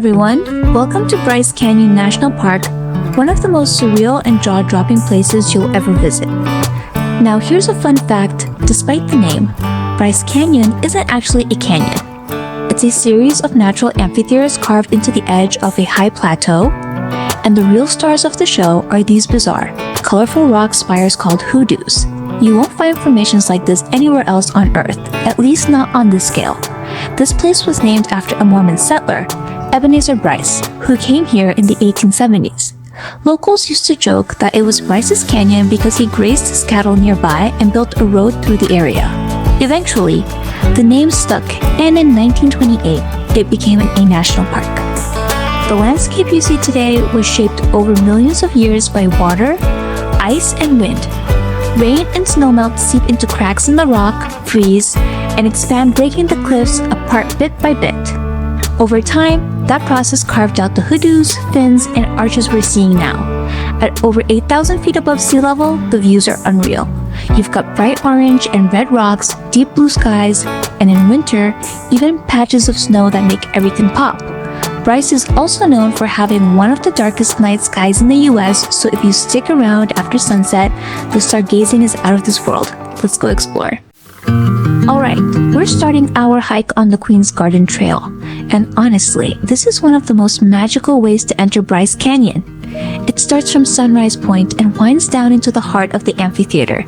everyone, welcome to Bryce Canyon National Park, one of the most surreal and jaw-dropping places you'll ever visit. Now here's a fun fact, despite the name, Bryce Canyon isn't actually a canyon. It's a series of natural amphitheaters carved into the edge of a high plateau, and the real stars of the show are these bizarre, colorful rock spires called hoodoos. You won't find formations like this anywhere else on Earth, at least not on this scale. This place was named after a Mormon settler, Ebenezer Bryce, who came here in the 1870s. Locals used to joke that it was Bryce's Canyon because he grazed his cattle nearby and built a road through the area. Eventually, the name stuck, and in 1928, it became a national park. The landscape you see today was shaped over millions of years by water, ice, and wind. Rain and snowmelt seep into cracks in the rock, freeze, and expand, breaking the cliffs apart bit by bit. Over time, that process carved out the hoodoos, fins, and arches we're seeing now. At over 8,000 feet above sea level, the views are unreal. You've got bright orange and red rocks, deep blue skies, and in winter, even patches of snow that make everything pop. Bryce is also known for having one of the darkest night skies in the US, so if you stick around after sunset, the stargazing is out of this world. Let's go explore. Alright, we're starting our hike on the Queen's Garden Trail, and honestly, this is one of the most magical ways to enter Bryce Canyon. It starts from Sunrise Point and winds down into the heart of the amphitheater.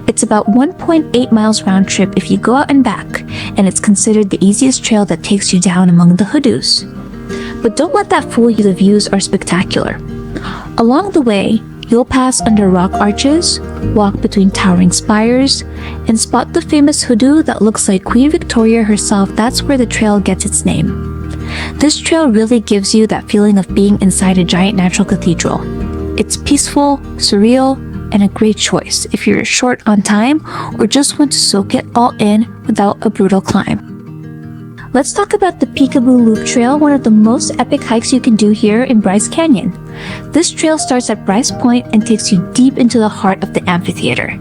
It's about 1.8 miles round trip if you go out and back, and it's considered the easiest trail that takes you down among the hoodoos. But don't let that fool you, the views are spectacular. Along the way, you'll pass under rock arches, walk between towering spires, and spot the famous hoodoo that looks like Queen Victoria herself. That's where the trail gets its name. This trail really gives you that feeling of being inside a giant natural cathedral. It's peaceful, surreal, and a great choice if you're short on time or just want to soak it all in without a brutal climb. Let's talk about the Peekaboo Loop Trail, one of the most epic hikes you can do here in Bryce Canyon. This trail starts at Bryce Point and takes you deep into the heart of the amphitheater.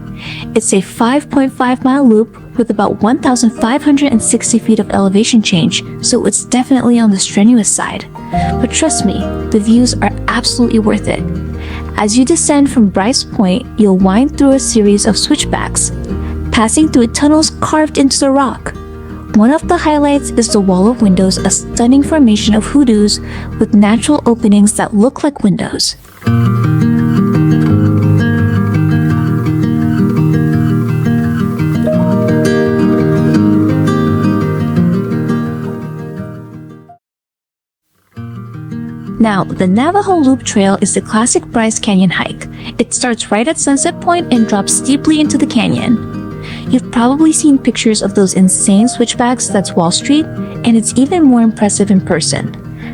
It's a 5.5-mile loop with about 1,560 feet of elevation change, so it's definitely on the strenuous side. But trust me, the views are absolutely worth it. As you descend from Bryce Point, you'll wind through a series of switchbacks, passing through tunnels carved into the rock. One of the highlights is the Wall of Windows, a stunning formation of hoodoos with natural openings that look like windows. Now, the Navajo Loop Trail is the classic Bryce Canyon hike. It starts right at Sunset Point and drops steeply into the canyon. You've probably seen pictures of those insane switchbacks that's Wall Street, and it's even more impressive in person.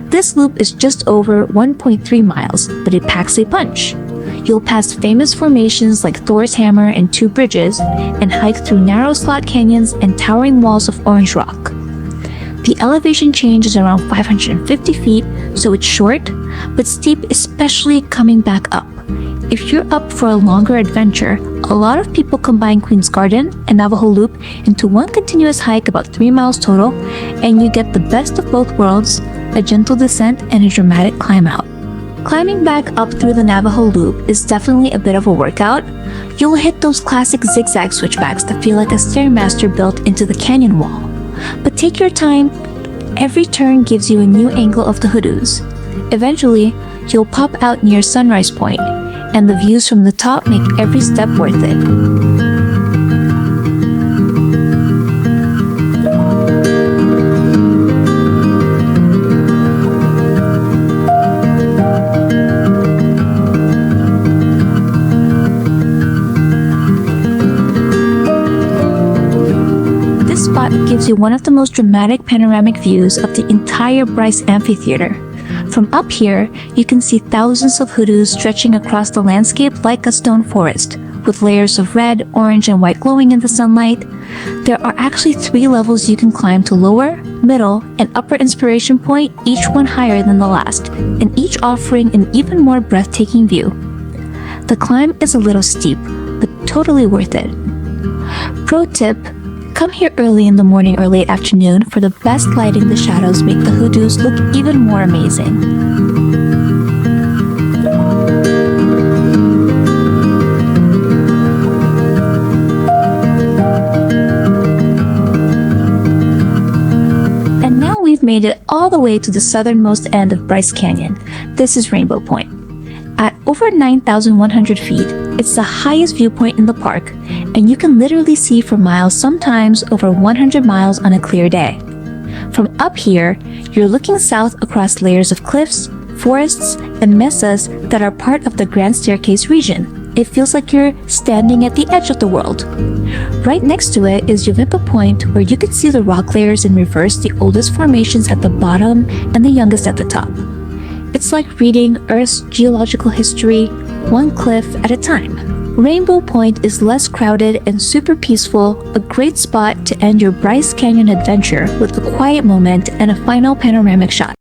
This loop is just over 1.3 miles, but it packs a punch. You'll pass famous formations like Thor's Hammer and Two Bridges, and hike through narrow slot canyons and towering walls of orange rock. The elevation change is around 550 feet, so it's short, but steep, especially coming back up. If you're up for a longer adventure, a lot of people combine Queen's Garden and Navajo Loop into one continuous hike about 3 miles total, and you get the best of both worlds, a gentle descent and a dramatic climb out. Climbing back up through the Navajo Loop is definitely a bit of a workout. You'll hit those classic zigzag switchbacks that feel like a stairmaster built into the canyon wall. But take your time, every turn gives you a new angle of the hoodoos. Eventually, you'll pop out near Sunrise Point, and the views from the top make every step worth it. This spot gives you one of the most dramatic panoramic views of the entire Bryce Amphitheater. From up here, you can see thousands of hoodoos stretching across the landscape like a stone forest, with layers of red, orange, and white glowing in the sunlight. There are actually 3 levels you can climb to lower, middle, and upper inspiration point, each one higher than the last, and each offering an even more breathtaking view. The climb is a little steep, but totally worth it. Pro tip, Come here early in the morning or late afternoon for the best lighting. The shadows make the hoodoos look even more amazing. We've made it all the way to the southernmost end of Bryce Canyon. This is Rainbow Point. At over 9,100 feet, it's the highest viewpoint in the park, and you can literally see for miles, sometimes over 100 miles on a clear day. From up here, you're looking south across layers of cliffs, forests, and mesas that are part of the Grand Staircase region. It feels like you're standing at the edge of the world. Right next to it is Viewpoint Point, where you can see the rock layers in reverse, the oldest formations at the bottom and the youngest at the top. It's like reading Earth's geological history, one cliff at a time. Rainbow Point is less crowded and super peaceful, a great spot to end your Bryce Canyon adventure with a quiet moment and a final panoramic shot.